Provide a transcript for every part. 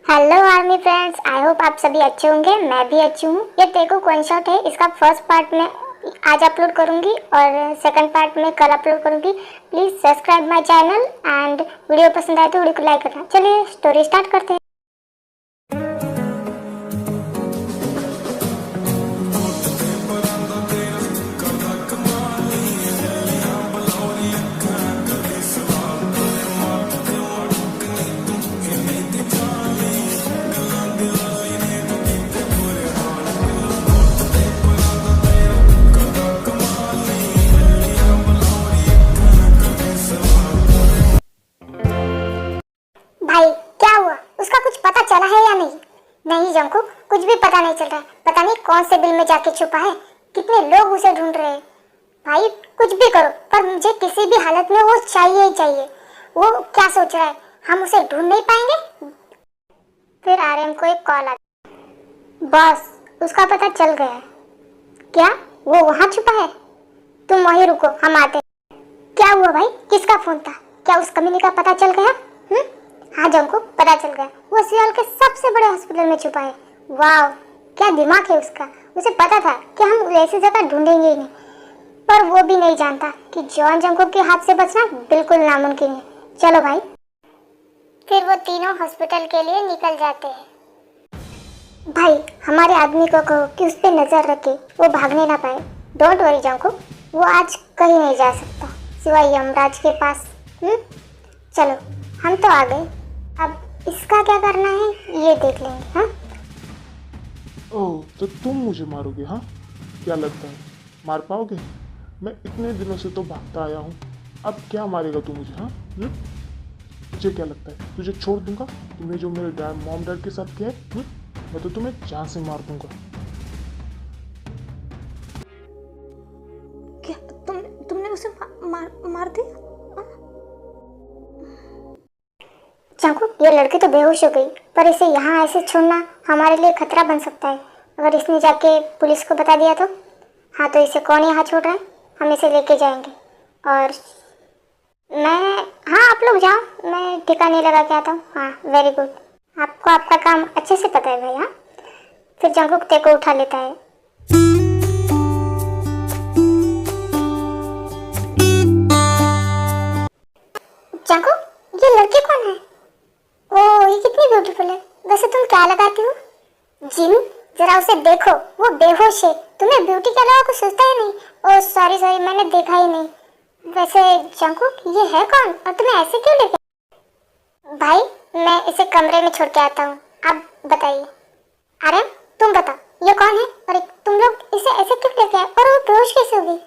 Hello army friends, I hope आप सभी अच्छे होंगे। मैं भी अच्छी हूँ। ये टेको वन शॉट है। इसका फर्स्ट पार्ट में आज अपलोड करूँगी और सेकंड पार्ट में कल अपलोड करूँगी। Please subscribe my channel and video पसंद आए तो वीडियो को लाइक करना। चलिए स्टोरी स्टार्ट करते हैं। भाई क्या हुआ? उसका कुछ पता चला है या नहीं? नहीं जंकू, कुछ भी पता नहीं चल रहा है। पता नहीं कौन से बिल में जाके छुपा है। कितने लोग उसे ढूंढ रहे हैं। भाई कुछ भी करो, पर मुझे किसी भी हालत में वो चाहिए ही चाहिए। वो क्या सोच रहा है, हम उसे ढूंढ नहीं पाएंगे? फिर आर्यन को एक कॉल आता। बॉस, उसका पता चल गया है। क्या वो वहाँ छुपा है? तुम वहीं रुको, हम आते हैं। क्या हुआ भाई? किसका फोन था? क्या उस कमीने का पता चल गया? हाँ जंकू, पता चल गया। वो सियाल के सबसे बड़े हॉस्पिटल में छुपा है। वाह, क्या दिमाग है उसका। उसे पता था कि हम ऐसी जगह ढूंढेंगे ही नहीं, पर वो भी नहीं जानता कि जॉन जंकू के हाथ से बचना बिल्कुल नामुमकिन है। चलो भाई। फिर वो तीनों हॉस्पिटल के लिए निकल जाते हैं। भाई हमारे आदमी को कहो कि उस पर नजर रखे, वो भागने ना पाए। डोंट वरी जंकू, वो आज कहीं नहीं जा सकता सिवाय यमराज के पास। चलो हम तो आ गए, अब इसका क्या करना है ये देख लेंगे। हाँ ओह, तो तुम मुझे मारोगे? हाँ, क्या लगता है मार पाओगे? मैं इतने दिनों से तो भागता आया हूँ, अब क्या मारेगा तू मुझे? हाँ तुझे क्या लगता है तुझे छोड़ दूंगा? तुमने जो मेरे मॉम डैड के साथ किया है, मैं तो तुम्हें जान से मार दूंगा। क्या तुमने उसे मार दिया? जंकू, ये लड़की तो बेहोश हो गई, पर इसे यहाँ ऐसे छोड़ना हमारे लिए खतरा बन सकता है। अगर इसने जाके पुलिस को बता दिया तो? हाँ, तो इसे कौन यहाँ छोड़ रहा है? हम इसे लेके जाएंगे। और हाँ आप लोग जाओ, मैं ठिकाने लगा के आता हूँ। हाँ वेरी गुड, आपको आपका काम अच्छे से पता है भाई। हाँ फिर जंकू ते को उठा लेता है। जंकू, ये लड़की कौन है? ओह, ये कितनी ब्यूटीफुल है। वैसे तुम क्या लगाती हो? जिन, जरा उसे देखो, वो बेहोश है। तुम्हें ब्यूटी के अलावा कुछ सोचता ही नहीं। ओह सॉरी, मैंने देखा ही नहीं। वैसे जंकुक, ये है कौन और तुम्हें ऐसे क्यों लेके? भाई मैं इसे कमरे में छोड़ के आता हूँ, आप बताइए। अरे तुम बताओ ये कौन है और तुम लोग इसे ऐसे क्यों लेके आए और वो बेहोश कैसे हो गई?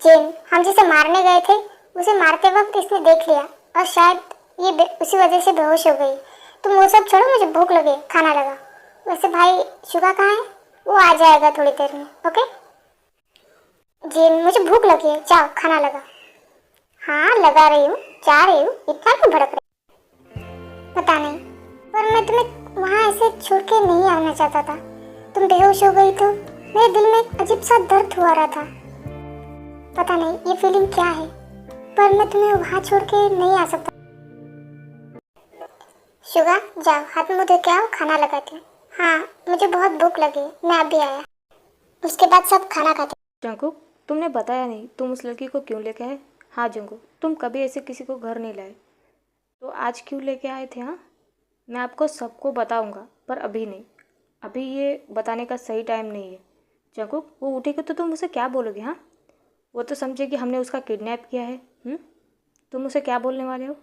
जिन, हम जिसे मारने गए थे उसे मारते वक्त इसने देख लिया और शायद ये उसी वजह से बेहोश हो गई। तुम वो सब छोड़ो, मुझे भूख लगी, खाना लगा। वैसे भाई शुगा कहाँ है? वो आ जाएगा थोड़ी देर में। ओके जिन, मुझे भूख लगी है, जाओ खाना लगा। हाँ लगा रही हूँ, जा रही हूँ, इतना क्यों भड़क रही? पता नहीं, पर मैं तुम्हें वहाँ ऐसे छोड़ के नहीं आना चाहता था। तुम बेहोश हो गई तो मेरे दिल में एक अजीब सा दर्द हुआ रहा था। पता नहीं ये फीलिंग क्या है, पर मैं तुम्हें वहाँ छोड़ के नहीं आ सकता। शुगा जाओ, हाथ मुँह धो के आओ, खाना लगाती हूँ। हाँ मुझे बहुत भूख लगी, मैं अभी आया। उसके बाद सब खाना खाते। जंकू, तुमने बताया नहीं तुम उस लड़की को क्यों लेके आए? हाँ जंकू, तुम कभी ऐसे किसी को घर नहीं लाए, तो आज क्यों लेके आए थे? हाँ मैं आपको सबको बताऊंगा, पर अभी नहीं। अभी ये बताने का सही टाइम नहीं है। जंकू, वो उठेगी तो तुम उसे क्या बोलोगे? हाँ वो तो समझेगी हमने उसका किडनैप किया है। तुम उसे क्या बोलने वाले हो?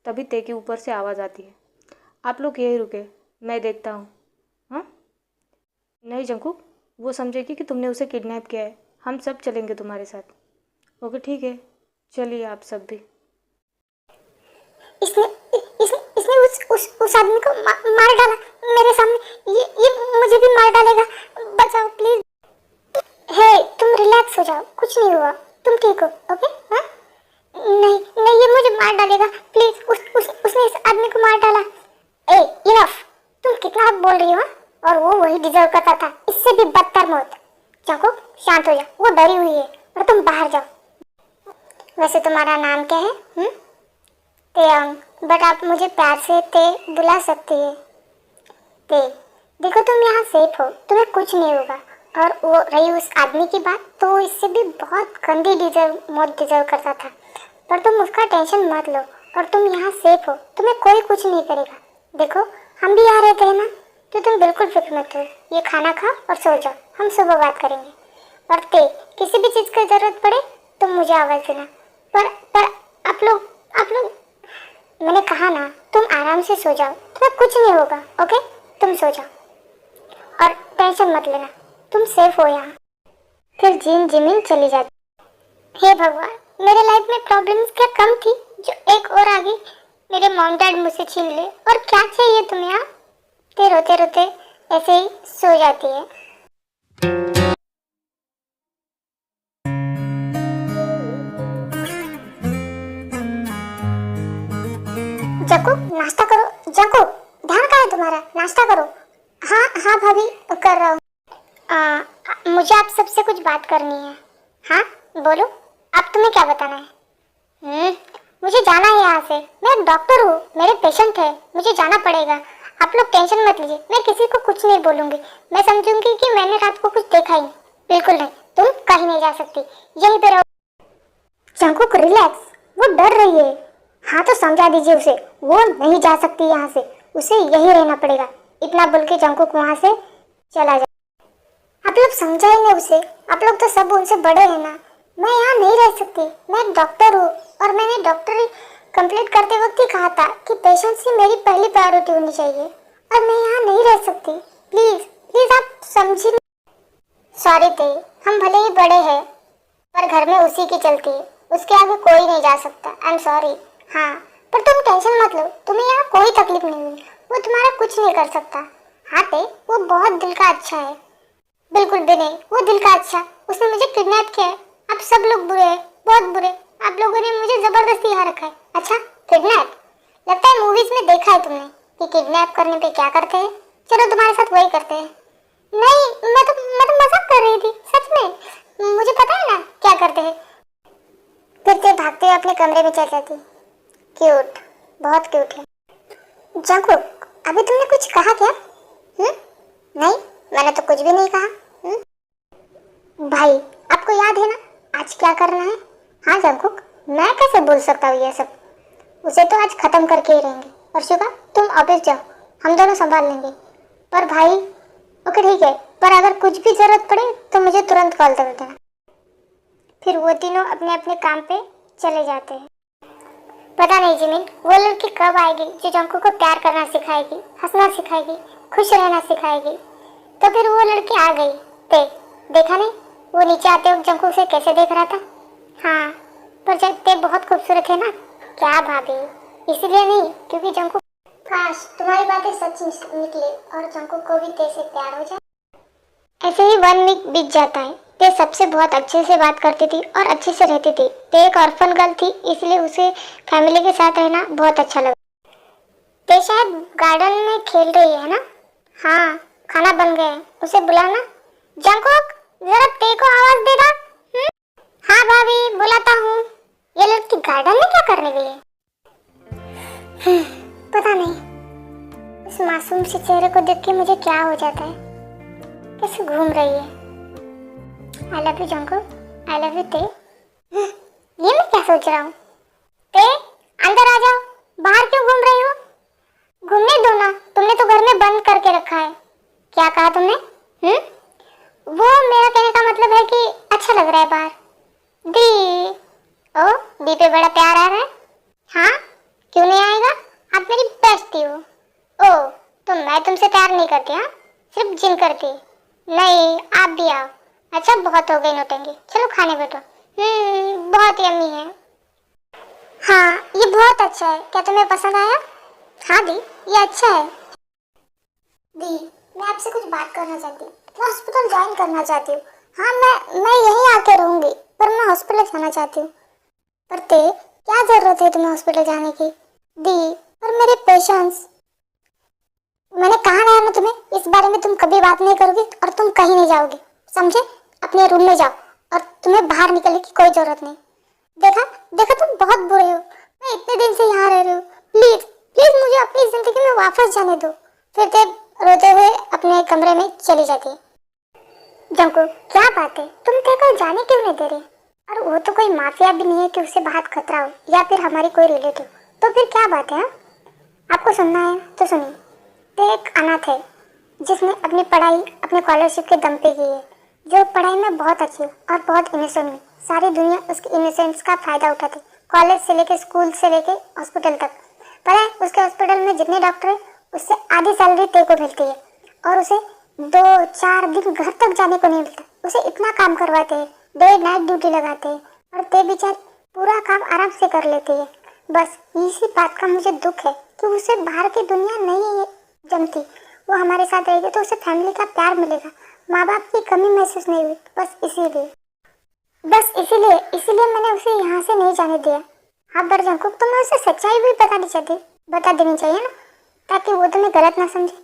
तभी ते के ऊपर से आवाज़ आती है, आप लोग यही रुके, मैं देखता हूँ। हाँ नहीं जंकू, वो समझेगी कि तुमने उसे किडनैप किया है। हम सब चलेंगे तुम्हारे साथ। ओके ठीक है, चलिए आप सब भी। इसने इसने उस आदमी को मार डाला मेरे सामने। ये मुझे भी मार डालेगा, बचाओ प्लीज। हे तुम रिलैक्स हो जाओ, कुछ नहीं हुआ, तुम ठीक हो। ओके हाँ नहीं नहीं, ये मुझे मार डालेगा प्लीज। उसने इस आदमी को मार डाला। ए इनफ, तुम कितना बोल रही हो? और वो वही डिजर्व करता था, इससे भी बदतर मौत। जाओ शांत हो जाओ, वो डरी हुई है और तुम बाहर जाओ। वैसे तुम्हारा नाम क्या है? तेयंग, बट आप मुझे प्यार से ते बुला सकती है। देखो तुम यहाँ सेफ हो, तुम्हें कुछ नहीं होगा। और वो रही उस आदमी की बात, तो वो इससे भी बहुत गंदी मौत डिजर्व करता था। पर तुम उसका टेंशन मत लो, और तुम यहाँ सेफ हो, तुम्हें कोई कुछ नहीं करेगा। देखो हम भी यहाँ रहते हैं ना, तो तुम बिल्कुल फिक्र मत करो। ये खाना खाओ और सो जाओ, हम सुबह बात करेंगे। और किसी भी चीज़ की जरूरत पड़े तो मुझे आवाज़ देना। पर आप लोग मैंने कहा ना, तुम आराम से सो जाओ, तुम्हें कुछ नहीं होगा। ओके, तुम सो जाओ और टेंशन मत लेना, तुम सेफ हो यहाँ। फिर जीन जिमिन चली जाती। हे भगवान, मेरे लाइफ में प्रॉब्लम्स क्या कम थी जो एक और आ गई। मेरे मॉम डैड मुझसे छीन ले, और क्या चाहिए तुम्हें यहाँ। ते रोते रोते ऐसे ही सो जाती है। जंकू नाश्ता करो। जंकू ध्यान कहाँ है तुम्हारा, नाश्ता करो। हाँ हाँ भाभी कर रहा हूँ। मुझे आप सबसे कुछ बात करनी है। हाँ बोलो, अब तुम्हें क्या बताना है। मुझे जाना है यहाँ से, मैं एक डॉक्टर हूँ, मेरे पेशेंट है, मुझे जाना पड़ेगा। आप लोग टेंशन मत लीजिए, मैं किसी को कुछ नहीं बोलूँगी। मैं समझूंगी कि मैंने रात को कुछ देखा ही। बिल्कुल नहीं, तुम कहीं नहीं जा सकती, यहीं पे रहो। जंकू रिलैक्स, वो डर रही है। हाँ तो समझा दीजिए उसे, वो नहीं जा सकती यहाँ से, उसे यही रहना पड़ेगा। इतना बोल के जंकुक वहाँ से चला जाए। आप लोग समझाएंगे उसे, आप लोग तो सब उनसे बड़े हैं ना। मैं यहाँ नहीं रह सकती, मैं एक डॉक्टर हूँ, और मैंने डॉक्टरी कंप्लीट करते वक्त ही कहा था कि पेशेंट्स ही मेरी पहली प्रायोरिटी होनी चाहिए, और मैं यहाँ नहीं रह सकती। प्लीज प्लीज आप समझिए। सॉरी ते, हम भले ही बड़े हैं, पर घर में उसी की चलती है, उसके आगे कोई नहीं जा सकता। I am sorry. हाँ पर तुम टेंशन मत लो, तुम्हें यहाँ कोई तकलीफ नहीं हुई, वो तुम्हारा कुछ नहीं कर सकता। हाँ ते, वो बहुत दिल का अच्छा है। बिल्कुल भी नहीं, वो दिल का अच्छा, उसने मुझे किडनैप किया है। आप सब लोग बुरे हैं, बहुत बुरे। आप लोगों ने मुझे जबरदस्ती यहाँ रखा है। अच्छा किडनैप, लगता है मूवीज में देखा है तुमने कि किडनैप करने पे क्या करते हैं। चलो तुम्हारे साथ वही करते हैं। नहीं मैं तो मजाक कर रही थी, सच में मुझे पता है ना क्या करते हैं। फिर ते भागते हुए अपने कमरे में चल जाती। क्यूट, बहुत क्यूट है। जंकुक अभी तुमने कुछ कहा क्या? नहीं मैंने तो कुछ भी नहीं कहा। भाई आपको याद है ना आज क्या करना है? हाँ जंकुक, मैं कैसे बोल सकता हूँ ये सब, उसे तो आज खत्म करके ही रहेंगे। और शिवा तुम ऑफिस जाओ, हम दोनों संभाल लेंगे। पर भाई ओके ठीक है, पर अगर कुछ भी जरूरत पड़े तो मुझे तुरंत कॉल कर देना। फिर वो तीनों अपने अपने काम पे चले जाते हैं। पता नहीं जिमिन, वो लड़की कब आएगी जो जंकुक को प्यार करना सिखाएगी, हंसना सिखाएगी, खुश रहना सिखाएगी। तो फिर वो लड़की आ गई। देखा नहीं वो नीचे आते वक्त जंकुक से कैसे देख रहा था। हाँ पर जब ते बहुत खूबसूरत है ना। क्या भाभी, इसलिए नहीं क्योंकि जंकुक। काश तुम्हारी बातें सच निकले और जंकुक को भी ते से प्यार हो जाए। ऐसे ही 1 वीक बीत जाता है। ते सबसे बहुत अच्छे से बात करती थी और अच्छे से रहती थी। ते एक ऑर्फन गर्ल थी, इसलिए उसे फैमिली के साथ रहना बहुत अच्छा लगा। ते शायद गार्डन में खेल रही है ना। हाँ खाना बन गया है, उसे बुलाना। जंकुक जरा ते को आवाज दे रहा। हाँ भाभी बुलाता हूँ। ये लड़की गार्डन में क्या करने गई है? पता नहीं, इस मासूम से चेहरे को देख के मुझे क्या हो जाता है। कैसे घूम रही है। I love you Jungkook, I love you ते। ये मैं क्या सोच रहा हूँ। ते अंदर आ जाओ, बाहर क्यों घूम रही हो? घूमने दो ना, तुमने तो घर में बंद करके रखा है। क्या कहा तुमने? वो मेरा कहने का मतलब है कि अच्छा लग रहा है बाहर। दी ओ दी पे बड़ा प्यार आ रहा है। हाँ क्यों नहीं आएगा, आप मेरी बेस्टी हो। ओ तो मैं तुमसे प्यार नहीं करती? हाँ सिर्फ जिन करती। नहीं आप भी आओ। अच्छा बहुत हो गई नोटेंगी, चलो खाने बैठो। बहुत यम्मी है। हाँ ये बहुत अच्छा है, क्या तुम्हें पसंद आया? हाँ दी ये अच्छा है। दी मैं आपसे कुछ बात करना चाहती हूँ, मैं हॉस्पिटल ज्वाइन करना चाहती हूँ। हाँ मैं यहीं आके रहूँगी, पर मैं हॉस्पिटल जाना चाहती हूँ। पर ते क्या जरूरत है तुम्हें हॉस्पिटल जाने की? दी पर मेरे पेशेंट्स। मैंने कहा ना तुम्हें, इस बारे में तुम कभी बात नहीं करोगी और तुम कहीं नहीं जाओगी, समझे? अपने रूम में जाओ और तुम्हें बाहर निकलने की कोई जरूरत नहीं। देखा तुम बहुत बुरे हो, मैं इतने दिन से यहाँ रह रही हूँ। प्लीज प्लीज मुझे अपनी जिंदगी में वापस जाने दो। फिर ते रोते हुए अपने कमरे में चली जाती है। जंकुक, क्या बात है, तुम देखो जाने क्यों नहीं दे रहे? और वो तो कोई माफिया भी नहीं है कि उससे बहुत खतरा हो, या फिर हमारी कोई रिलेटिव, तो फिर क्या बात है? हा? आपको सुनना है तो सुनिए। तो एक अनाथ है जिसने अपनी पढ़ाई अपने स्कॉलरशिप के दम पे की है, जो पढ़ाई में बहुत अच्छी है और बहुत इनोसेंट है। सारी दुनिया उसके इनोसेंस का फायदा उठाती, कॉलेज से लेके स्कूल से लेके हॉस्पिटल तक। पता है उसके हॉस्पिटल में जितने डॉक्टर है उससे आधी सैलरी तेरे को मिलती है, और उसे 2-4 दिन घर तक जाने को नहीं मिलता। उसे इतना काम करवाते हैं, डे नाइट ड्यूटी लगाते हैं, और ते बेचारी पूरा काम आराम से कर लेती है। बस इसी बात का मुझे दुख है कि उसे बाहर की दुनिया नहीं जमती। वो हमारे साथ रहेगी तो उसे फैमिली का प्यार मिलेगा, माँ बाप की कमी महसूस नहीं हुई। बस इसीलिए मैंने उसे यहाँ से नहीं जाने दिया। हाँ पर जंकुक, तुम्हें उसे सच्चाई भी बता देनी चाहिए ना, ताकि वो तुम्हें गलत ना समझे।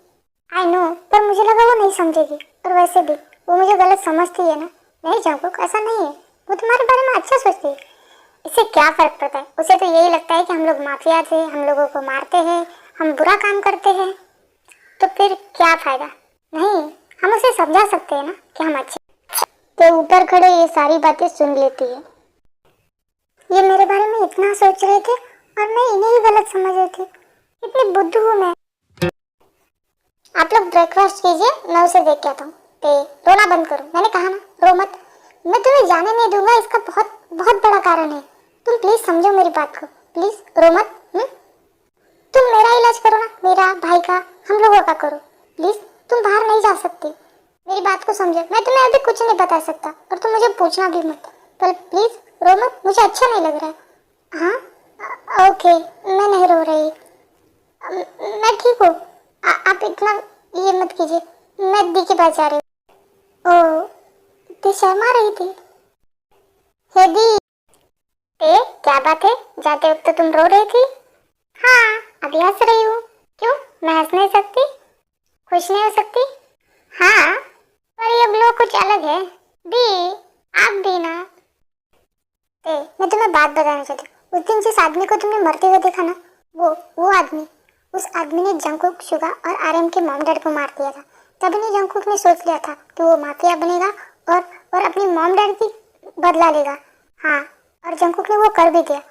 आई नो, पर मुझे लगा वो नहीं समझेगी, और वैसे भी वो मुझे गलत समझती है ना। नहीं जंकुक, ऐसा नहीं है, वो तुम्हारे बारे में अच्छा सोचती है। इससे क्या फर्क पड़ता है? उसे तो यही लगता है कि हम लोग माफिया थे, हम लोगों को मारते हैं, हम बुरा काम करते हैं, तो फिर क्या फायदा? नहीं, हम उसे समझा सकते हैं ना कि हम अच्छे। तो ऊपर खड़े ये सारी बातें सुन लेती है। ये मेरे बारे में इतना सोच रहे थे और मैं इन्हें ही गलत समझ रही थी। इतनी बुद्धू हूँ मैं। आप लोग ब्रेकफास्ट कीजिए, मैं उसे देख के आता हूँ। रोना बंद करो, मैंने कहा ना, रो मत। मैं तुम्हें जाने नहीं दूंगा, इसका बहुत बहुत बड़ा कारण है। तुम प्लीज समझो मेरी बात को, प्लीज रो मत। तुम मेरा इलाज करो ना, मेरा, भाई का, हम लोगों का करो प्लीज। तुम बाहर नहीं जा सकती, मेरी बात को समझो। मैं तुम्हें अभी कुछ नहीं बता सकता, और तुम मुझे पूछना भी मत। पर प्लीज रो मत, मुझे अच्छा नहीं लग रहा है। हाँ ओके, मैं नहीं रो रही, मैं ठीक हूँ। आप इतना ये मत कीजिए, मैं दी के पास जा रही हूँ। ओह, तो शर्मा रही थी। हे दी, क्या बात है, जाते वक्त तो तुम रो रही थी। हाँ, अभी हंस रही हूँ। क्यों, मैं हंस नहीं सकती, खुश नहीं हो सकती? हाँ, पर ये ब्लो कुछ अलग है। दी, आप भी ना। मैं तुम्हें बात बताना चाहती हूँ। उस दिन जिस आदमी को तुमने मरते हुए देखा ना, वो आदमी, उस आदमी ने जंकुक, शुगा और आर्यन के मॉम डैड को मार दिया था। तभी ने जंकुक ने सोच लिया था कि वो माफिया बनेगा और अपनी मॉम डैड की बदला लेगा। हाँ, और जंकुक ने वो कर भी दिया,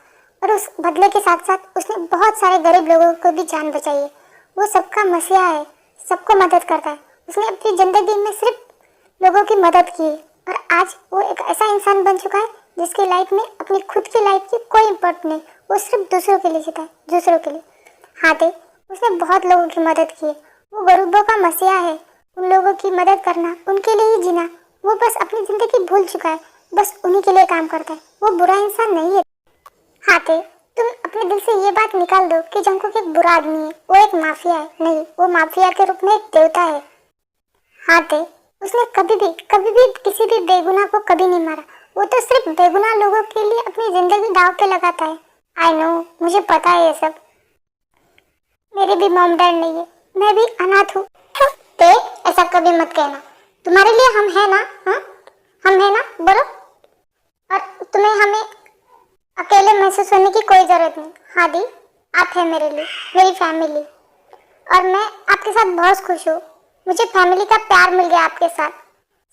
और उस बदले के साथ साथ उसने बहुत सारे गरीब लोगों को भी जान बचाई है। वो सबका मसीहा है, सबको मदद करता है। उसने अपनी जिंदगी में सिर्फ लोगों की मदद की, और आज वो एक ऐसा इंसान बन चुका है जिसकी लाइफ में अपनी खुद की लाइफ की कोई इम्पोर्टेंस नहीं। वो सिर्फ दूसरों के लिए जीता है, दूसरों के लिए। हाँ दे, उसने बहुत लोगों की मदद की है। वो गरीबों का मसीहा है, उन लोगों की मदद करना, उनके लिए ही जीना। वो बस अपनी जिंदगी भूल चुका है, बस उन्हीं के लिए काम करता है। वो बुरा इंसान नहीं है। हाँ दे, तुम अपने दिल से ये बात निकाल दो कि जंकुक एक बुरा आदमी है, वो एक माफिया है। नहीं, वो माफिया के रूप में एक देवता है। हाँ दे, उसने कभी भी किसी भी बेगुनाह को कभी नहीं मारा। वो तो सिर्फ बेगुनाह लोगों के लिए अपनी जिंदगी दांव पे लगाता है। आई नो, मुझे पता है ये सब। मेरे भी मॉम डैड नहीं है, मैं भी अनाथ हूँ। ते, ऐसा कभी मत कहना। तुम्हारे लिए हम हैं ना? हाँ, हम हैं ना, बोलो। और तुम्हें हमें अकेले महसूस होने की कोई जरूरत नहीं। हाँ दी, आप हैं मेरे लिए, मेरी फैमिली, और मैं आपके साथ बहुत खुश हूँ। मुझे फैमिली का प्यार मिल गया आपके साथ।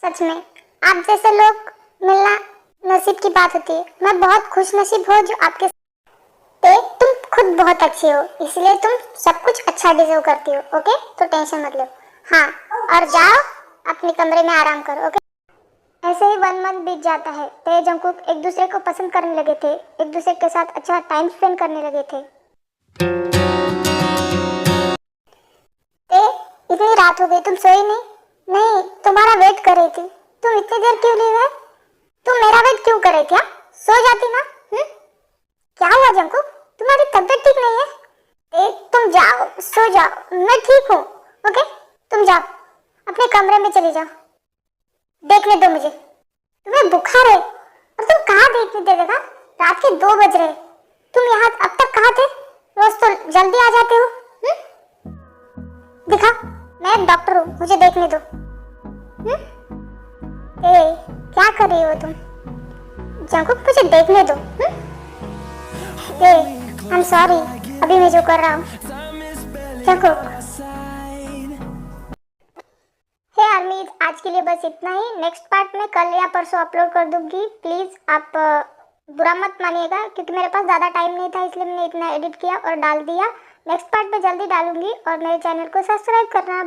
सच में आप जैसे लोग मिलना नसीब की बात होती है। मैं बहुत खुश नसीब हूँ जो आपके साथ। तुम खुद बहुत अच्छी हो, इसलिए तुम सब कुछ अच्छा डिजर्व करती हो। ओके, तो टेंशन मत लो। हाँ, और जाओ अपने कमरे में आराम करो। ओके। ऐसे ही 1 मंथ बीत जाता है। ते जंकुक एक दूसरे को पसंद करने लगे थे, एक दूसरे के साथ अच्छा टाइम स्पेंड करने लगे थे। ते, इतनी रात हो गई, तुम सोई नहीं? नहीं, तुम्हारा वेट कर रही थी। तुम इतनी देर क्यों ली है? तुम मेरा वेट क्यों कर रही थी? सो जाती ना। क्या हुआ जंकुक, तुम्हारी तबीयत ठीक नहीं है? तुम जाओ, सो जाओ, मैं ठीक हूँ। ओके, तुम जाओ अपने कमरे में चली जाओ। देखने दो मुझे, तुम्हें बुखार है, और तुम कहाँ देखने दे देगा? रात के 2 बज रहे। तुम यहाँ अब तक कहाँ थे? रोज तो जल्दी आ जाते हो। दिखा, मैं एक डॉक्टर हूँ, मुझे देखने दो। क्या कर रही हो तुम? जंकुक, मुझे देखने दो। I'm sorry, अभी मैं जो कर रहा हूँ। जंकुक, के लिए बस इतना ही। नेक्स्ट पार्ट में कल या परसों अपलोड कर दूंगी। प्लीज़ आप बुरा मत मानिएगा, क्योंकि मेरे पास ज़्यादा टाइम नहीं था, इसलिए मैंने इतना एडिट किया और डाल दिया। नेक्स्ट पार्ट में जल्दी डालूंगी, और मेरे चैनल को सब्सक्राइब करना।